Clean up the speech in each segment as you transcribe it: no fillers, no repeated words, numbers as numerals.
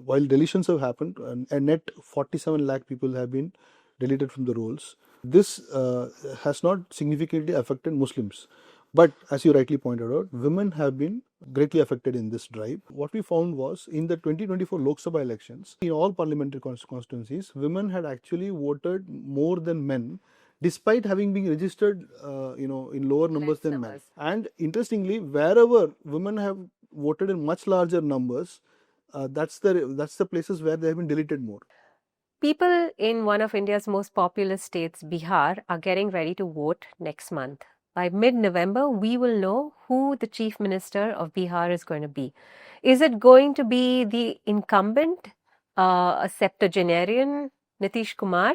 while deletions have happened, a net 47 lakh people have been deleted from the rolls. This has not significantly affected Muslims. But as you rightly pointed out, women have been greatly affected in this drive. What we found was in the 2024 Lok Sabha elections, in all parliamentary constituencies, women had actually voted more than men, despite having been registered, in lower numbers than men. And interestingly, wherever women have voted in much larger numbers, that's the places where they have been deleted more. People in one of India's most populous states, Bihar, are getting ready to vote next month. By mid-November, we will know who the Chief Minister of Bihar is going to be. Is it going to be the incumbent, a septuagenarian, Nitish Kumar,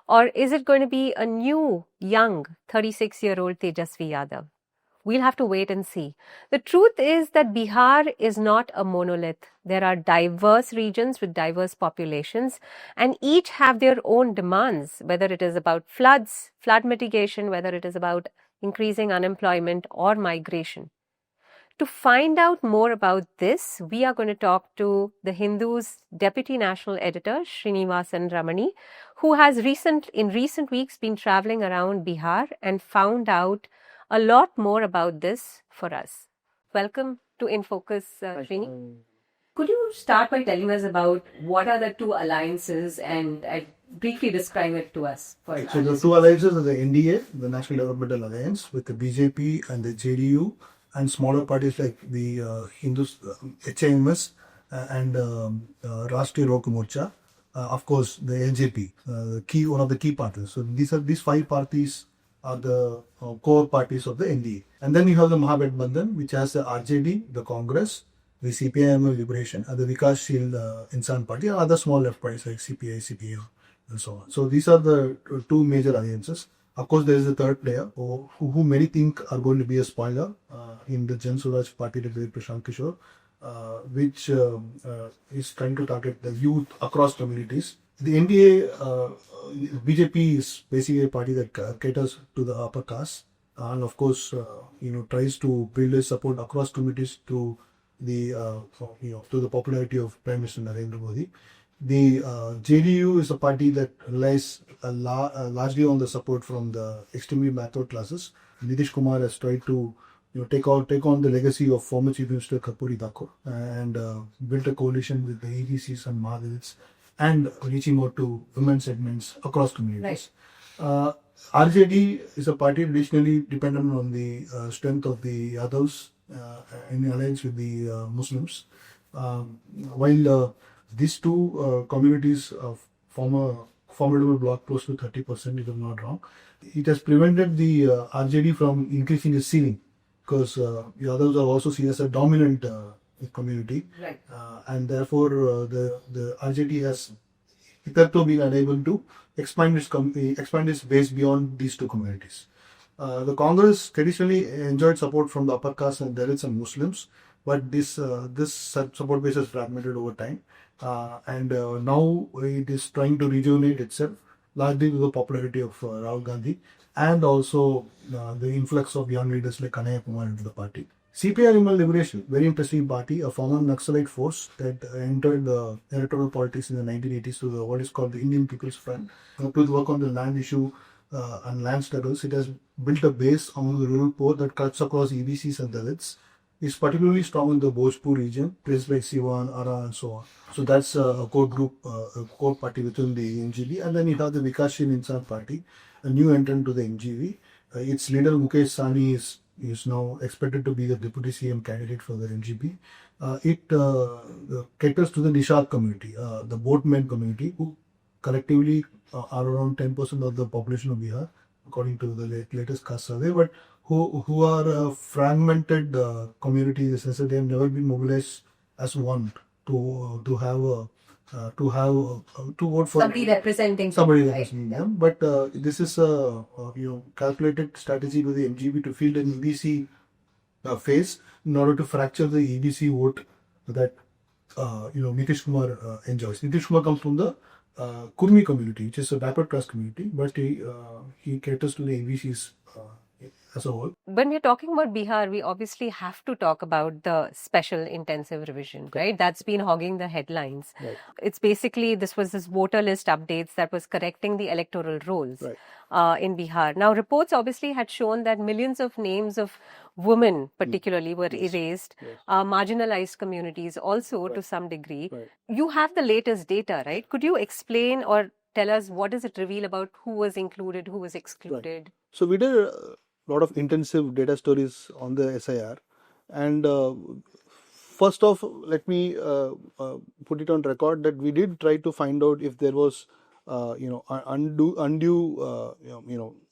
or is it going to be a new, young, 36-year-old Tejasvi Yadav? We'll have to wait and see. The truth is that Bihar is not a monolith. There are diverse regions with diverse populations, and each have their own demands, whether it is about floods, flood mitigation, whether it is about increasing unemployment or migration. To find out more about this, we are going to talk to the Hindu's Deputy National Editor, Srinivasan Ramani, who has in recent weeks been traveling around Bihar and found out a lot more about this for us. Welcome to In Focus, Srini. Could you start by telling us about what are the two alliances and briefly describe it to us? So the two alliances are the NDA, the National Developmental Alliance, with the BJP and the JDU, and smaller parties like the Hindus, HIMS, and Rashtriya Lok Morcha. Of course, the LJP, one of the key parties. So these five parties are the core parties of the NDA. And then you have the Mahabandhan, which has the RJD, the Congress, the CPIM Liberation, and the Vikashshil Insan Party, and other small left parties like CPI, CPM, and so on. So these are the two major alliances. Of course, there is a third player who many think are going to be a spoiler in the Jan Swaraj Party led by Prashant Kishore, which is trying to target the youth across communities. The NDA, BJP is basically a party that caters to the upper caste, and of course, tries to build a support across communities to the to the popularity of Prime Minister Narendra Modi. The JDU is a party that relies largely on the support from the extremely backward classes. Nitish Kumar has tried to take on the legacy of former Chief Minister Karpuri Thakur and built a coalition with the ADCs and Magadhs and reaching out to women segments across communities. Right. RJD is a party traditionally dependent on the strength of the Yadavs in alliance with the Muslims. While these two communities form a formidable bloc close to 30%, if I'm not wrong, it has prevented the RJD from increasing its ceiling because the others are also seen as a dominant community, right. And therefore the RJD has hitherto been unable to expand its base beyond these two communities. The Congress traditionally enjoyed support from the upper caste and Dalits and Muslims, but this support base has fragmented over time, and now it is trying to rejuvenate itself, largely with the popularity of Rahul Gandhi and also the influx of young leaders like Kanhaiya Kumar into the party. CPIM Liberation, very interesting party, a former Naxalite force that entered the electoral politics in the 1980s through what is called the Indian People's Front, to work on the land issue and land struggles. It has built a base among the rural poor that cuts across EBCs and Dalits. It's particularly strong in the Bhojpur region, places like Siwan, Ara, and so on. So that's a core group, a core party within the NGV. And then you have the Vikashshil Insan Party, a new entrant to the NGV. Its leader Mukesh Sahni is now expected to be the Deputy CM candidate for the NGP. It caters to the Nishad community, the boatmen community, who collectively are around 10% of the population of Bihar, according to the latest caste survey, but who are a fragmented community in the sense that they have never been mobilized as one to vote for somebody representing them. But this is a calculated strategy by the MGB to field an EBC phase in order to fracture the EBC vote that Nitish Kumar enjoys. Nitish Kumar comes from the Kurmi community, which is a backward class community, but he caters to the ABCs as a whole. When we're talking about Bihar, we obviously have to talk about the special intensive revision, right? That's been hogging the headlines. Right. It's basically, this voter list updates that was correcting the electoral rolls in Bihar. Now, reports obviously had shown that millions of names of women, particularly, were erased, marginalized communities also to some degree. You have the latest data, right? Could you explain or tell us what does it reveal about who was included, who was excluded? So we did a lot of intensive data stories on the SIR, and first off, let me put it on record that we did try to find out if there was, undue,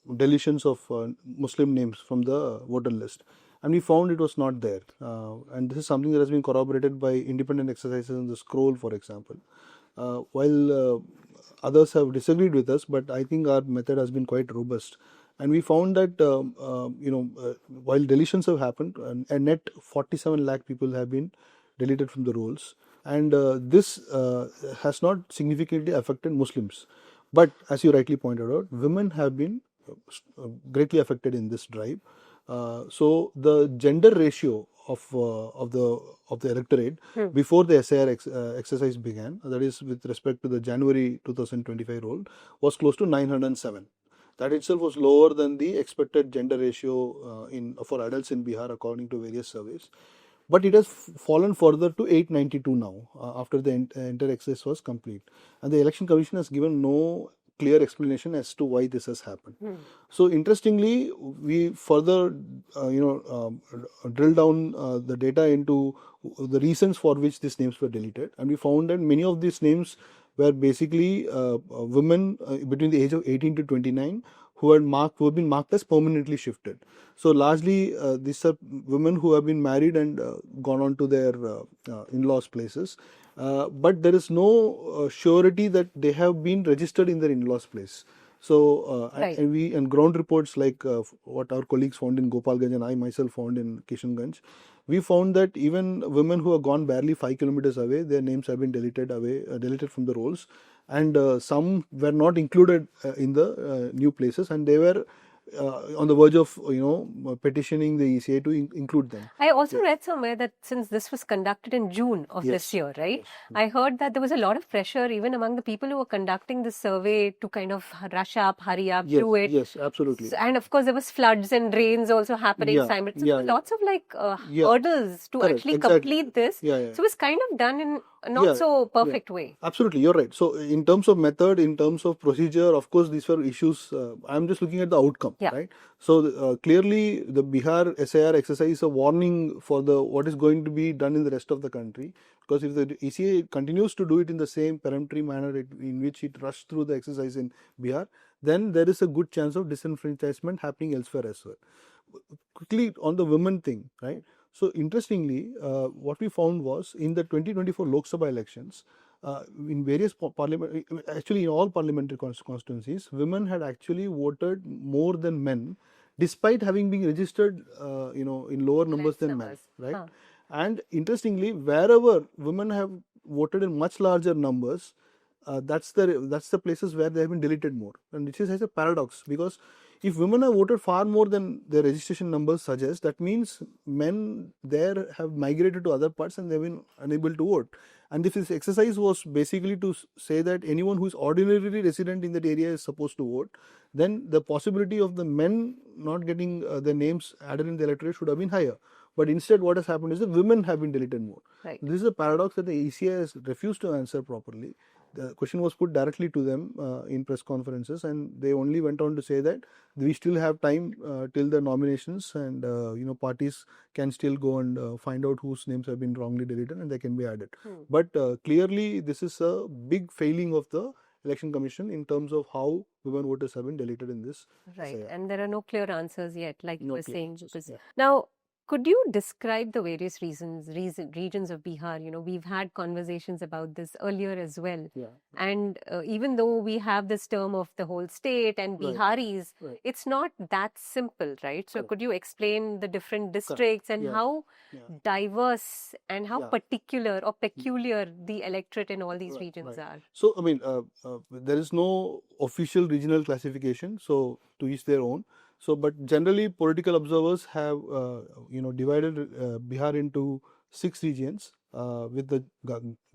deletions of Muslim names from the voter list, and we found it was not there. And this is something that has been corroborated by independent exercises in the scroll, for example. While others have disagreed with us, but I think our method has been quite robust. And we found that, while deletions have happened, a net 47 lakh people have been deleted from the rolls. And this has not significantly affected Muslims. But as you rightly pointed out, women have been greatly affected in this drive. So the gender ratio of the electorate before the SIR exercise began, that is with respect to the January 2025 roll, was close to 907. That itself was lower than the expected gender ratio for adults in Bihar according to various surveys. But it has fallen further to 892 now after the entire exercise was complete. And the Election Commission has given no clear explanation as to why this has happened. So interestingly, we further drill down the data into the reasons for which these names were deleted, and we found that many of these names were basically women between the age of 18 to 29 who have been marked as permanently shifted. So largely these are women who have been married and gone on to their in-laws' places. But there is no surety that they have been registered in their in-laws' place. So and ground reports like what our colleagues found in Gopalganj and I myself found in Kishanganj, we found that even women who have gone barely 5 kilometers away, their names have been deleted from the rolls, and some were not included in the new places, and they were on the verge of petitioning the ECA to include them. I also read somewhere that since this was conducted in June of this year, right? I heard that there was a lot of pressure even among the people who were conducting the survey to kind of rush up, hurry up, do it. Yes, absolutely. So, and of course, there was floods and rains also happening simultaneously. So lots of hurdles to actually complete this. So it was kind of done in a not so perfect way. Absolutely, you're right. So in terms of method, in terms of procedure, of course, these were issues. I'm just looking at the outcome, right? So clearly, the Bihar SIR exercise is a warning for what is going to be done in the rest of the country. Because if the ECA continues to do it in the same peremptory manner in which it rushed through the exercise in Bihar, then there is a good chance of disenfranchisement happening elsewhere as well. Quickly on the women thing, right? So interestingly, what we found was in the 2024 Lok Sabha elections, in various actually in all parliamentary constituencies, women had actually voted more than men, despite having been registered, in lower numbers than men, right? And interestingly, wherever women have voted in much larger numbers, that's the places where they have been deleted more, and this is a paradox, because if women have voted far more than their registration numbers suggest, that means men there have migrated to other parts and they've been unable to vote. And if this exercise was basically to say that anyone who is ordinarily resident in that area is supposed to vote, then the possibility of the men not getting their names added in the electorate should have been higher. But instead, what has happened is that women have been deleted more. Right. This is a paradox that the ECA has refused to answer properly. The question was put directly to them in press conferences, and they only went on to say that we still have time till the nominations, and parties can still go and find out whose names have been wrongly deleted, and they can be added. But clearly, this is a big failing of the Election Commission in terms of how women voters have been deleted in this. Right, and there are no clear answers yet, like you were saying. Now, could you describe the various regions of Bihar? We've had conversations about this earlier as well. And even though we have this term of the whole state and Biharis, it's not that simple, right? So could you explain the different districts and how diverse and how particular or peculiar the electorate in all these regions are? So, I mean, there is no official regional classification, so to each their own. So, but generally, political observers have divided Bihar into 6 regions with the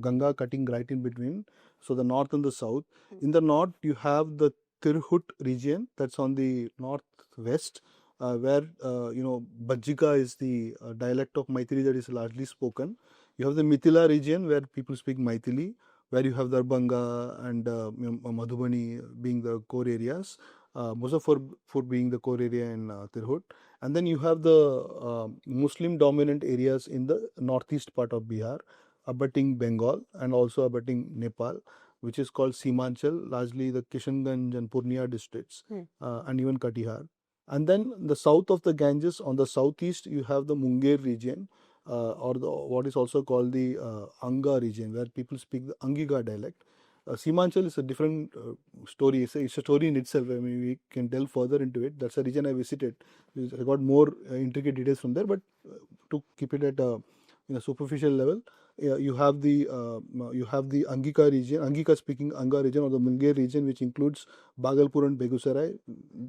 Ganga cutting right in between. So, the north and the south. In the north, you have the Tirhut region that's on the northwest, where Bajjika is the dialect of Maithili that is largely spoken. You have the Mithila region where people speak Maithili, where you have Darbhanga and Madhubani being the core areas. Muzaffarpur being the core area in Tirhut, and then you have the Muslim dominant areas in the northeast part of Bihar, abutting Bengal and also abutting Nepal, which is called Seemanchal, largely the Kishanganj and Purnia districts, and even Katihar. And then the south of the Ganges, on the southeast, you have the Munger region, or what is also called the Anga region, where people speak the Angiga dialect. Seemanchal is a different story. It's a story in itself. I mean, we can delve further into it. That's a region I visited. I got more intricate details from there, but to keep it at a superficial level, you have the Angika region, Angika speaking Anga region or the Munger region, which includes Bhagalpur and Begusarai,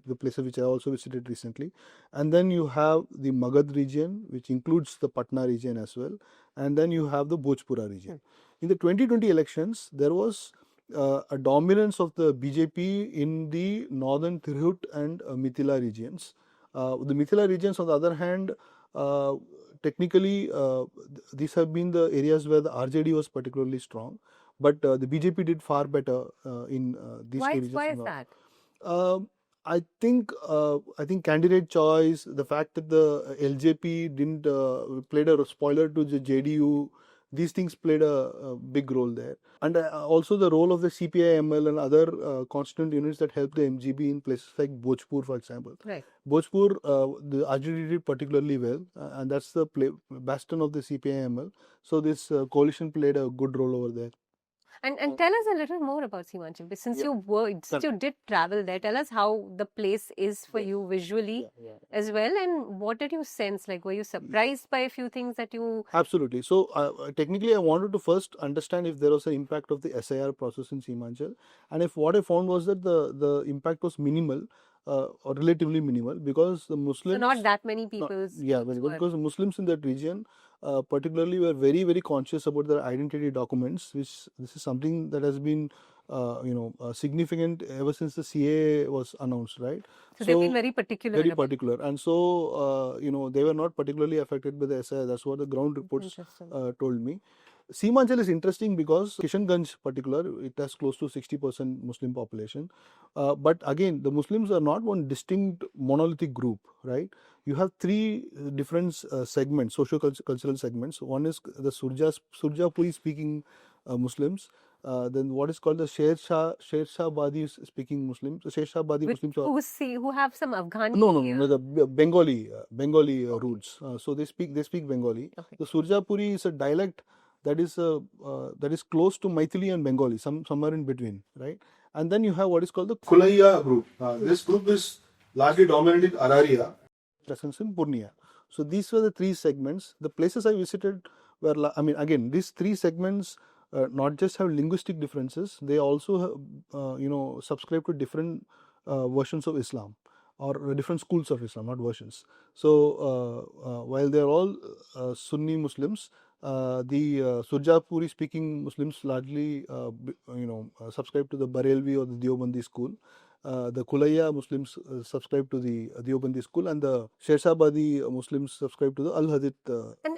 the places which I also visited recently. And then you have the Magadh region, which includes the Patna region as well. And then you have the Bhojpura region. In the 2020 elections, there was a dominance of the BJP in the northern Tirhut and Mithila regions. The Mithila regions, on the other hand, technically, these have been the areas where the RJD was particularly strong, but the BJP did far better in these two regions. Why is that? I think candidate choice, the fact that the LJP didn't played a spoiler to the JDU, these things played a big role there, and also the role of the CPI-ML and other constituent units that helped the MGB in places like Bhojpur, for example. Right. Bhojpur, the RJD did particularly well, and that's the bastion of the CPI-ML. So this coalition played a good role over there. And tell us a little more about Seemanchal. Since you did travel there, tell us how the place is for you visually as well, and what did you sense? Like, were you surprised by a few things that you... Absolutely. So, technically, I wanted to first understand if there was an impact of the SIR process in Seemanchal, and if what I found was that the impact was minimal, or relatively minimal, because the Muslims... So not that many people... very good, because the Muslims in that region particularly were very, very conscious about their identity documents, which this is something that has been significant ever since the CA was announced, right? So they've been very particular. Very particular, and so they were not particularly affected by the SIR. That's what the ground reports told me. Seemanchal is interesting because Kishanganj particular, it has close to 60% Muslim population. But again, the Muslims are not one distinct monolithic group, right? You have three different segments, socio-cultural segments. One is the Surjapuri speaking Muslims. Then what is called the Shershabadi speaking Muslims. Shershabadi Muslims who have some Afghani... No, the Bengali roots. So they speak Bengali. Okay. The Surjapuri is a dialect that is close to Maithili and Bengali, somewhere in between, right? And then you have what is called the Kulaiya group. This group is largely dominant in Araria, presence in Purnia. So these were the three segments. The places I visited were, again, these three segments not just have linguistic differences, they also have, subscribe to different versions of Islam, or different schools of Islam, not versions. So while they are all Sunni Muslims, the Surjapuri speaking Muslims largely subscribe to the Barelvi or the Deobandi school. The Kulaiya Muslims subscribe to the Deobandi school, and the Shershabadi Muslims subscribe to the Al Hadith.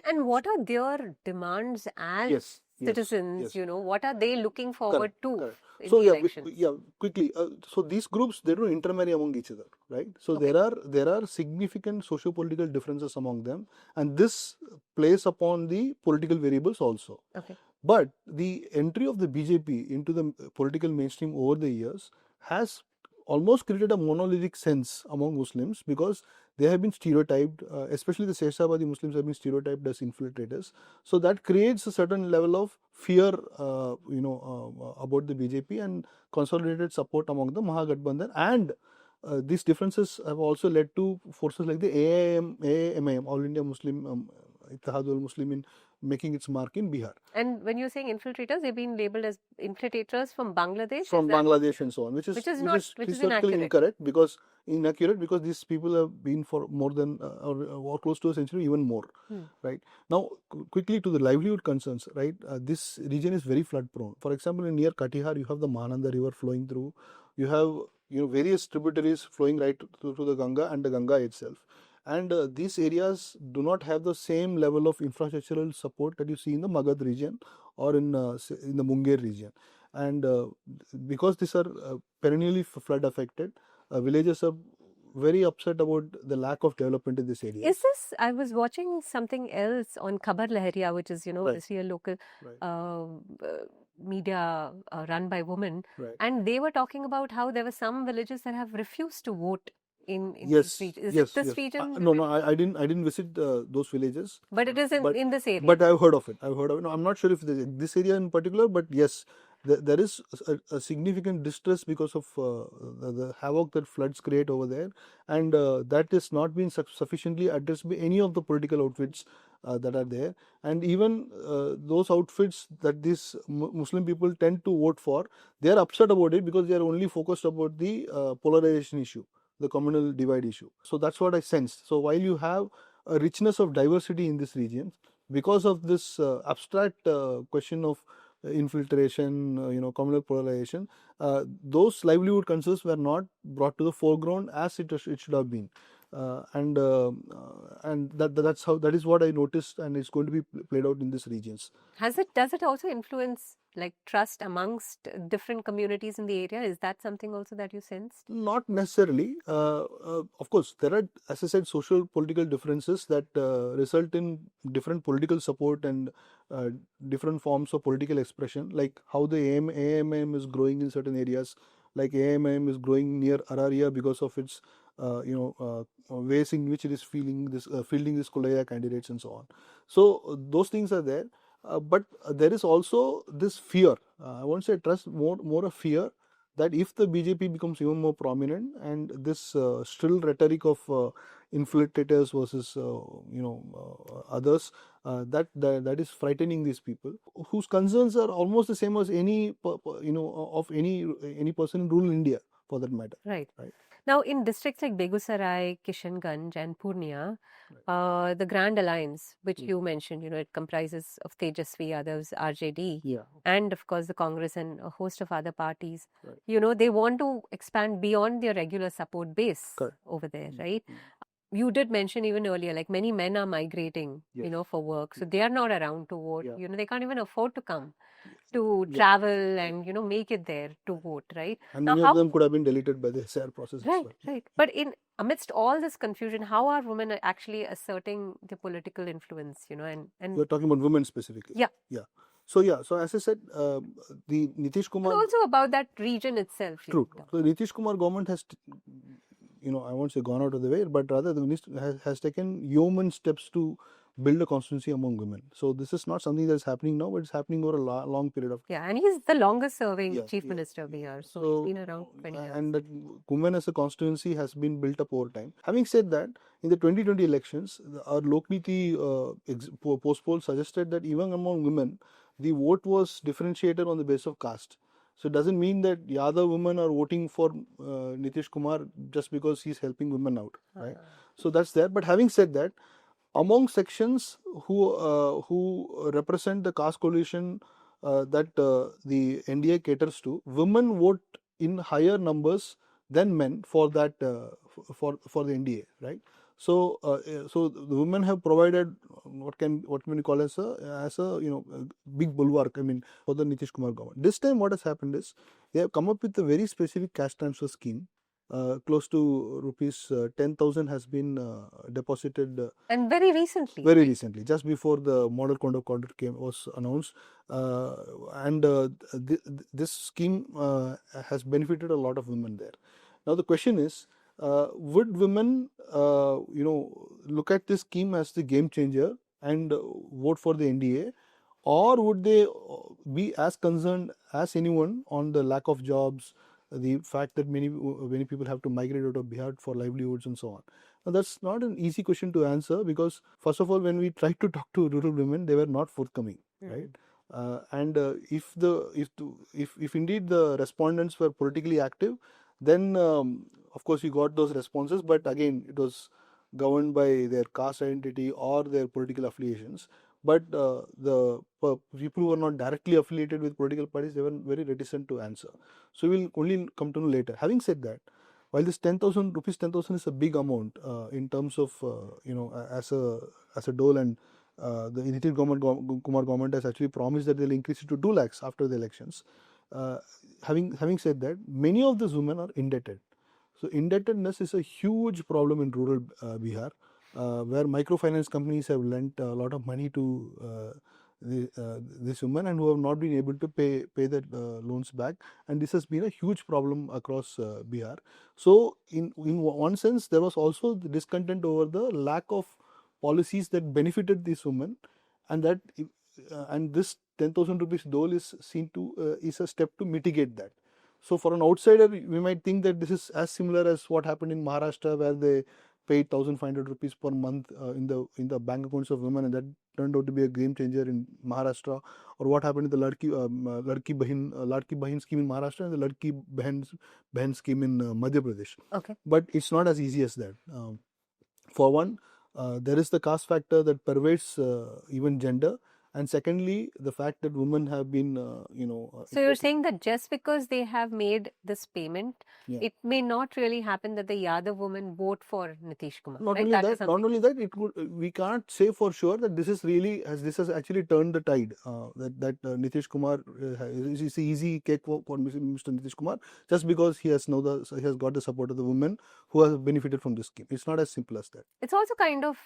And what are their demands as citizens? Yes. What are they looking forward to in the elections? Quickly. So these groups, they don't intermarry among each other, right? So there are significant socio-political differences among them, and this plays upon the political variables also. Okay. But the entry of the BJP into the political mainstream over the years has almost created a monolithic sense among Muslims, because they have been stereotyped, especially the Shershabadi Muslims have been stereotyped as infiltrators. So that creates a certain level of fear, about the BJP, and consolidated support among the Mahagathbandhan. And these differences have also led to forces like the AIM, All India Muslim Ittihadul Muslimin, making its mark in Bihar. And when you're saying infiltrators, they've been labeled as infiltrators from Bangladesh? From Bangladesh and so on, which is historically inaccurate because these people have been for more than or close to a century, even more. Right now, quickly to the livelihood concerns. Right, this region is very flood prone. For example, in near Katihar, you have the Mahananda River flowing through. You have various tributaries flowing right to the Ganga and the Ganga itself. And these areas do not have the same level of infrastructural support that you see in the Magadh region or in the Munger region. And because these are perennially flood affected, villagers are very upset about the lack of development in this area. Is this? I was watching something else on Khabar Lahariya, which is this here local media run by women, and they were talking about how there were some villages that have refused to vote in this region. Is it this region? No, I didn't visit those villages. But it is in this area. But I've heard of it. No, I'm not sure if this area in particular, but yes, there is a significant distress because of the havoc that floods create over there, and that is not been sufficiently addressed by any of the political outfits that are there. And even those outfits that these Muslim people tend to vote for, they are upset about it because they are only focused about the polarization issue, the communal divide issue. So that's what I sensed. So while you have a richness of diversity in this region, because of this abstract question of infiltration, communal polarization, those livelihood concerns were not brought to the foreground as it should have been. And that is what I noticed, and it's going to be played out in these regions. Does it also influence like trust amongst different communities in the area? Is that something also that you sensed? Not necessarily. Of course, there are, as I said, social political differences that result in different political support and different forms of political expression, like how the AMM is growing in certain areas. Like AMM is growing near Araria because of its ways in which it is fielding this Kolaya candidates and so on. So those things are there. But there is also this fear. I won't say trust, more a fear that if the BJP becomes even more prominent, and this shrill rhetoric of infiltrators versus others, that is frightening these people whose concerns are almost the same as any of any person in rural India, for that matter. Right. Now, in districts like Begusarai, Kishanganj, and Purnia, the Grand Alliance, which you mentioned, it comprises of Tejasvi Yadav's RJD, and of course the Congress and a host of other parties. They want to expand beyond their regular support base over there, right? You did mention even earlier, like many men are migrating, for work, so they are not around to vote. They can't even afford to come to travel and make it there to vote, right? And many of them could have been deleted by the SR process. Right. But amidst all this confusion, how are women actually asserting their political influence? And you're talking about women specifically. Yeah. So as I said, the Nitish Kumar. But also about that region itself. True. So the Nitish Kumar government has, I won't say gone out of the way, but rather the minister has taken yeoman steps to build a constituency among women. So this is not something that is happening now, but it's happening over a long period of time. Yeah, and he's the longest serving chief minister of Bihar. So he's been around 20 years. And that women as a constituency has been built up over time. Having said that, in the 2020 elections, our Lokniti post poll suggested that even among women, the vote was differentiated on the basis of caste. So it doesn't mean that Yadav women are voting for Nitish Kumar just because he's helping women out, right? So that's there. But having said that, among sections who represent the caste coalition that the NDA caters to, women vote in higher numbers than men for that for the NDA, right? So the women have provided what can we call as a big bulwark, for the Nitish Kumar government. This time what has happened is they have come up with a very specific cash transfer scheme. Close to rupees 10,000 has been deposited. And very recently. Very recently, just before the model code of conduct was announced. This scheme has benefited a lot of women there. Now the question is, would women look at this scheme as the game changer and vote for the NDA, or would they be as concerned as anyone on the lack of jobs, the fact that many people have to migrate out of Bihar for livelihoods and so on. Now, that's not an easy question to answer because first of all, when we tried to talk to rural women, they were not forthcoming, right? And if indeed the respondents were politically active, then of course we got those responses. But again, it was governed by their caste identity or their political affiliations. But the people who were not directly affiliated with political parties, they were very reticent to answer. So we will only come to know later. Having said that, while this 10,000 rupees, 10,000 is a big amount in terms of as a dole, and the Nitish Kumar government has actually promised that they'll increase it to 2 lakhs after the elections. Having said that, many of these women are indebted. So indebtedness is a huge problem in rural Bihar, where microfinance companies have lent a lot of money to this women and who have not been able to pay the loans back, and this has been a huge problem across Bihar. So in one sense, there was also the discontent over the lack of policies that benefited these women, and that and this 10,000 rupees dole is seen to is a step to mitigate that. So for an outsider, we might think that this is as similar as what happened in Maharashtra, where they paid 1,500 rupees per month in the bank accounts of women, and that turned out to be a game changer in Maharashtra. Or what happened in the Ladki Bahin scheme in Maharashtra and the Ladki Bahin scheme in Madhya Pradesh. Okay. But it's not as easy as that. For one, there is the caste factor that pervades even gender. And secondly, the fact that women have been, So you're saying that just because they have made this payment, Yeah. it may not really happen that the Yadav women vote for Nitish Kumar. Not right? only That is that, something- not only that, it could, we can't say for sure that this is really this has actually turned the tide. That Nitish Kumar is the easy cake for Mr. Nitish Kumar just because he has got the support of the women who have benefited from this scheme. It's not as simple as that. It's also kind of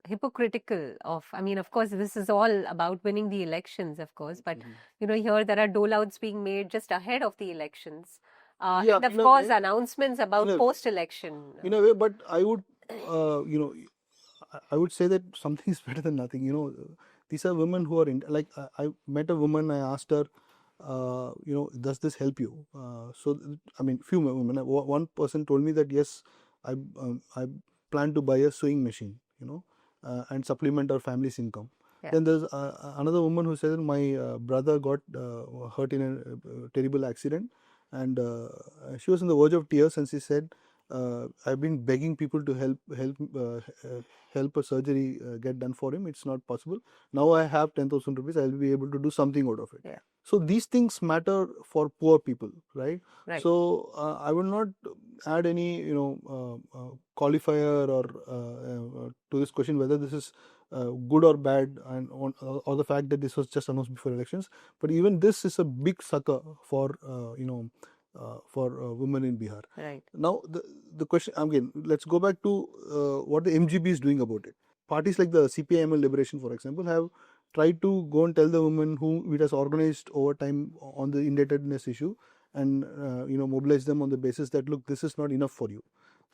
hypocritical of, I mean, of course, this is all about winning the elections, of course, but here there are dole outs being made just ahead of the elections. Yeah, and of in a course, way- announcements about in a- post-election. In a way, but I would, I would say that something is better than nothing. These are women who are I met a woman. I asked her, does this help you? I mean, few women. One person told me that yes, I plan to buy a sewing machine, and supplement our family's income. Yeah. Then there's another woman who said my brother got hurt in a terrible accident, and she was on the verge of tears, and she said, I've been begging people to help a surgery get done for him. It's not possible. Now I have 10,000 rupees. I'll be able to do something out of it. Yeah. So these things matter for poor people, right? Right. So I will not add any qualifier or to this question whether this is good or bad, or the fact that this was just announced before elections. But even this is a big sucker for women in Bihar. Right. Now the question again, let's go back to what the MGB is doing about it. Parties like the CPIML Liberation, for example, have tried to go and tell the women who it has organized over time on the indebtedness issue, and mobilize them on the basis that look, this is not enough for you.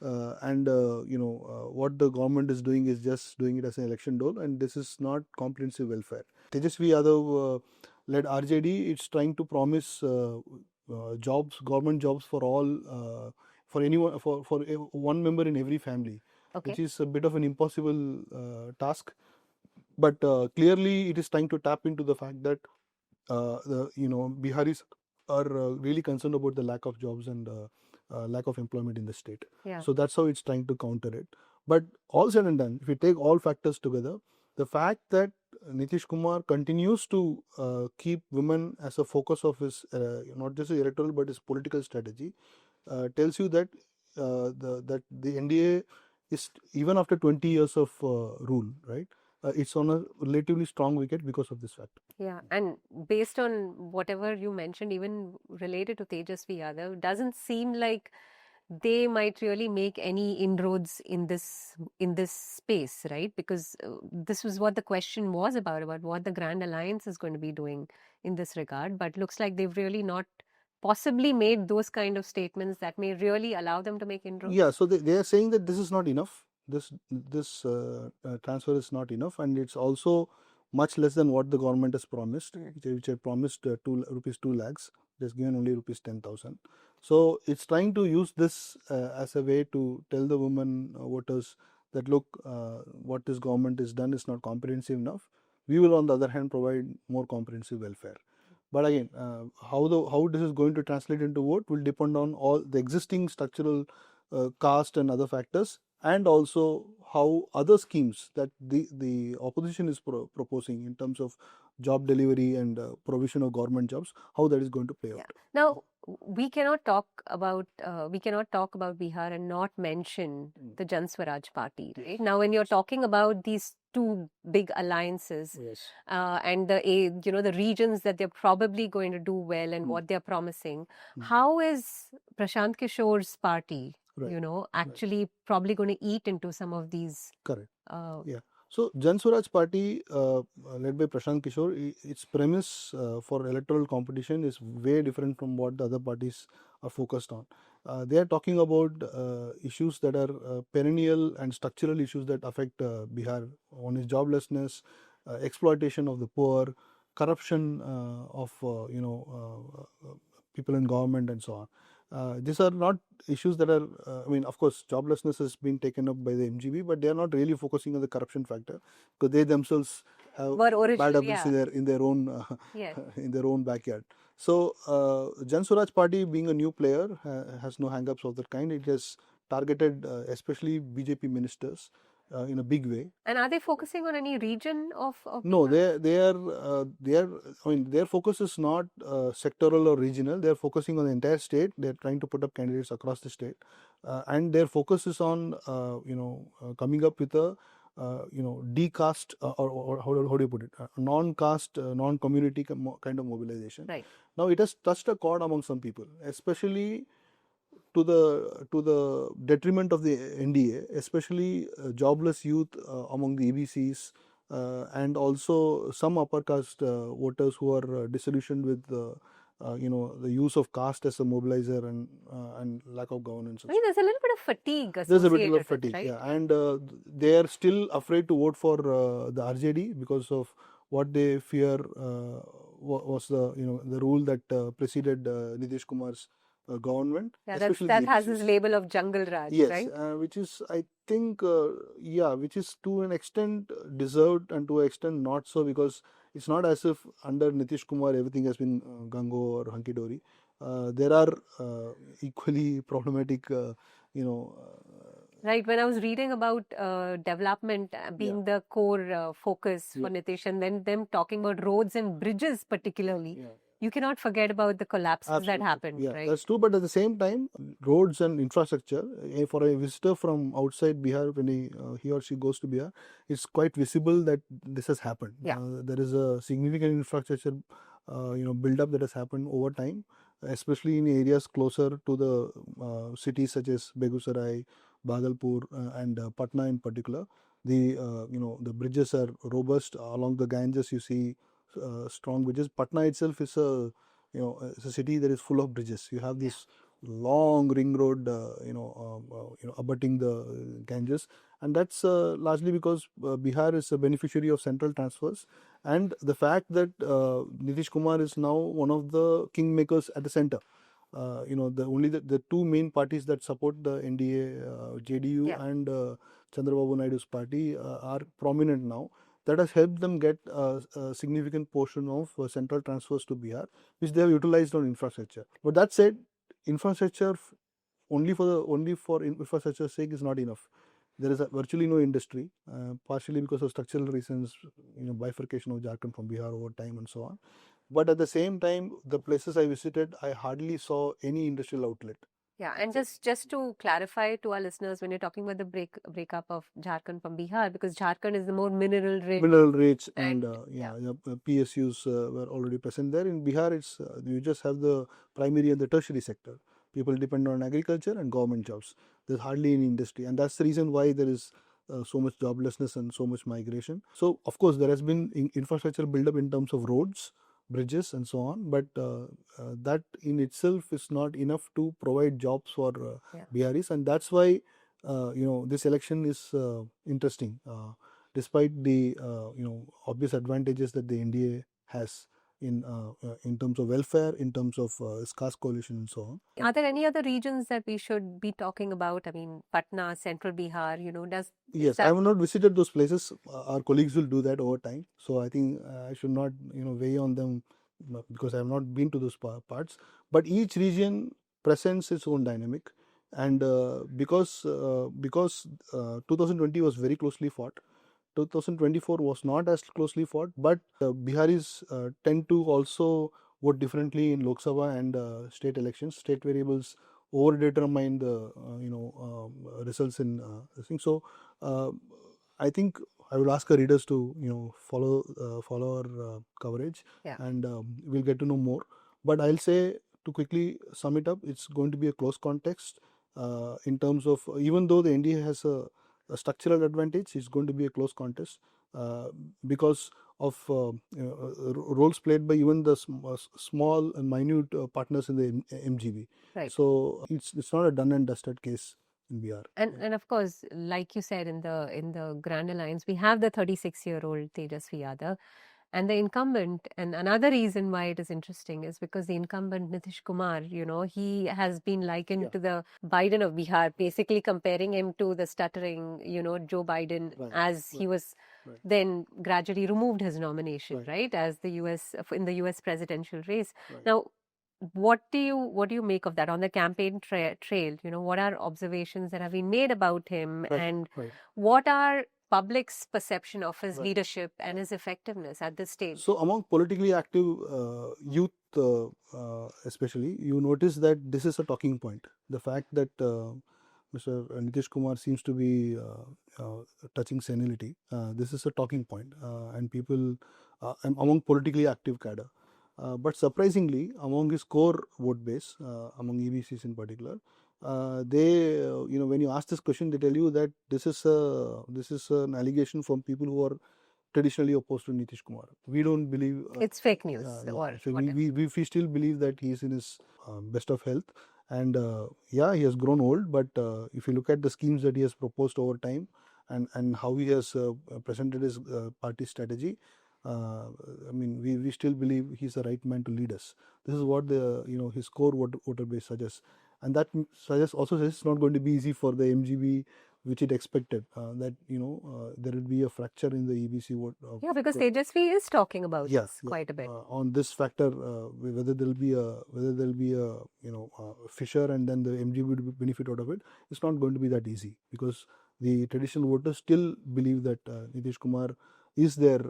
What the government is doing is just doing it as an election dole, and this is not comprehensive welfare. Tejasvi Yadav led RJD, it's trying to promise jobs, government jobs for all, for anyone, for one member in every family, Okay. which is a bit of an impossible task. But clearly, it is trying to tap into the fact that Biharis are really concerned about the lack of jobs and lack of employment in the state. Yeah. So that's how it's trying to counter it. But all said and done, if we take all factors together, the fact that Nitish Kumar continues to keep women as a focus of his not just his electoral but his political strategy tells you that the NDA is, even after 20 years of rule, right? It's on a relatively strong wicket because of this fact. Yeah, and based on whatever you mentioned, even related to Tejasvi Yadav, doesn't seem like they might really make any inroads in this space, right? Because this was what the question was about what the Grand Alliance is going to be doing in this regard. But looks like they've really not possibly made those kind of statements that may really allow them to make inroads. Yeah, so they are saying that this is not enough. This transfer is not enough, and it's also much less than what the government has promised, which had promised 2 lakhs. It has given only rupees 10,000. So it's trying to use this as a way to tell the women voters that look, what this government has done is not comprehensive enough. We will, on the other hand, provide more comprehensive welfare. But again, how this is going to translate into vote will depend on all the existing structural caste and other factors, and also how other schemes that the opposition is proposing in terms of job delivery and provision of government jobs, how that is going to play out. Now, we cannot talk about Bihar and not mention the Jan Swaraj Party, right? Now, when you're talking about these two big alliances, Yes. and the regions that they're probably going to do well and what they're promising, how is Prashant Kishore's party, Right. actually probably going to eat into some of these? Correct. Yeah. So Jan Swaraj Party, led by Prashant Kishore, its premise for electoral competition is way different from what the other parties are focused on. They are talking about issues that are perennial and structural issues that affect Bihar. One is joblessness, exploitation of the poor, corruption of people in government, and so on. These are not issues that are, I mean, of course, joblessness has been taken up by the MGB, but they are not really focusing on the corruption factor, because they themselves have bad habits in their own in their own backyard. So, Jan Swaraj Party, being a new player, has no hang-ups of that kind. It has targeted especially BJP ministers in a big way. And are they focusing on any region of No, they are. I mean, their focus is not sectoral or regional. They are focusing on the entire state. They are trying to put up candidates across the state, and their focus is on coming up with a de-caste or how do you put it, non-caste, non-community kind of mobilization. Right. Now it has touched a chord among some people, especially to the detriment of the NDA, especially jobless youth among the EBCs, and also some upper caste voters who are disillusioned with the use of caste as a mobilizer and lack of governance. I mean, there's a little bit of fatigue There's a bit associated of fatigue, with it, right? yeah, and they are still afraid to vote for the RJD because of what they fear was the rule that preceded Nitish Kumar's government. Yeah, that has this label of Jungle Raj, yes, right? which is, I think, which is to an extent deserved and to an extent not so, because it's not as if under Nitish Kumar everything has been gung ho or hunky dory. There are equally problematic, Right. When I was reading about development being the core focus for Nitish, and then them talking about roads and bridges particularly, you cannot forget about the collapses that happened, yeah, right? that's true. But at the same time, roads and infrastructure, for a visitor from outside Bihar, when he or she goes to Bihar, it's quite visible that this has happened. Yeah. There is a significant infrastructure, build-up that has happened over time, especially in areas closer to the cities such as Begusarai, Bhagalpur, and Patna in particular. The bridges are robust along the Ganges. You see strong bridges. Patna itself is it's a city that is full of bridges. You have this long ring road, abutting the Ganges, and that's largely because Bihar is a beneficiary of central transfers, and the fact that Nitish Kumar is now one of the kingmakers at the center. The two main parties that support the NDA, JDU and Chandrababu Naidu's party, are prominent now. That has helped them get a significant portion of central transfers to Bihar, which they have utilized on infrastructure. But that said, infrastructure only for infrastructure's sake is not enough. There is virtually no industry, partially because of structural reasons, bifurcation of Jharkhand from Bihar over time and so on. But at the same time, the places I visited, I hardly saw any industrial outlet. Yeah, and just to clarify to our listeners, when you're talking about the breakup of Jharkhand from Bihar, because Jharkhand is the more mineral rich, and PSUs were already present there. In Bihar, it's you just have the primary and the tertiary sector. People depend on agriculture and government jobs. There's hardly any industry, and that's the reason why there is so much joblessness and so much migration. So, of course, there has been infrastructure build up in terms of roads, bridges, and so on, but that in itself is not enough to provide jobs for Biharis, and that's why this election is interesting, despite the obvious advantages that the NDA has. in terms of welfare, in terms of caste coalition, and so on. Are there any other regions that we should be talking about? I mean, Patna, Central Bihar, Yes, I have not visited those places. Our colleagues will do that over time. So I think I should not, weigh on them because I have not been to those parts. But each region presents its own dynamic, and because 2020 was very closely fought. 2024 was not as closely fought, but Biharis tend to also vote differently in Lok Sabha and state elections. State variables over-determine the results in this thing. So uh, I think I will ask our readers to follow our coverage, Yeah. and we'll get to know more. But I'll say, to quickly sum it up, it's going to be a close context in terms of, even though the NDA has a structural advantage, it's going to be a close contest because of roles played by even the small and minute partners in the MGB. Right. So it's not a done and dusted case in Bihar. And of course, like you said, in the Grand Alliance, we have the 36-year-old Tejasvi Yadav, and the incumbent. And another reason why it is interesting is because the incumbent Nitish Kumar, he has been likened to the Biden of Bihar, basically comparing him to the stuttering, Joe Biden, as he was then gradually removed his nomination, right, as in the US presidential race. Now, what do you make of that on the campaign trail? What are observations that have been made about him, and what are public's perception of his leadership and his effectiveness at this stage? So among politically active youth, especially, you notice that this is a talking point. The fact that Mr. Nitish Kumar seems to be touching senility, this is a talking point, and people among politically active cadre. But surprisingly, among his core vote base, among EBCs in particular, they, when you ask this question, they tell you that this is an allegation from people who are traditionally opposed to Nitish Kumar. We don't believe it's fake news. So we still believe that he is in his best of health, and he has grown old. But if you look at the schemes that he has proposed over time, and how he has presented his party strategy, I mean, we still believe he's the right man to lead us. This is what his core voter base suggests, and that also says it's not going to be easy for the MGB, which it expected, that there will be a fracture in the EBC vote. Because Tejasvi is talking about this quite a bit on this factor, whether there will be a fissure, and then the MGB would benefit out of it. It's not going to be that easy, because the traditional voters still believe that Nitish Kumar is their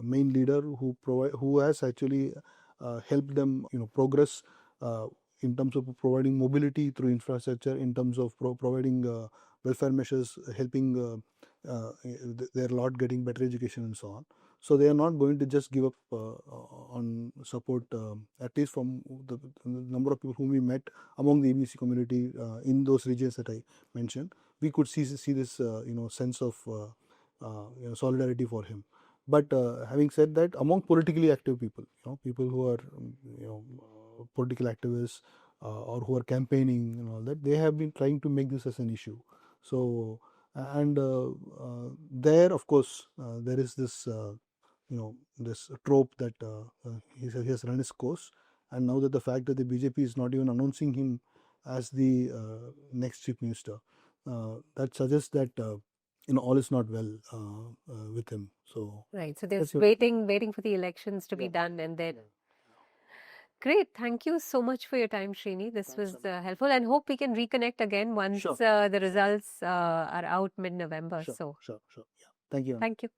main leader who has actually helped them progress in terms of providing mobility through infrastructure, in terms of providing welfare measures, helping their lot getting better education and so on. So they are not going to just give up on support, at least from the number of people whom we met among the EBC community in those regions that I mentioned. We could see this sense of solidarity for him. But having said that, among politically active people, people who are political activists or who are campaigning and all that, they have been trying to make this as an issue. So and there, of course, there is this this trope that he has run his course, and now that the fact that the BJP is not even announcing him as the next chief minister, that suggests that all is not well with him. So right. So there's waiting for the elections to be done, and then. Great. Thank you so much for your time, Srini. This was helpful, and hope we can reconnect again once the results are out mid-November. Sure. Yeah. Thank you. Thank you.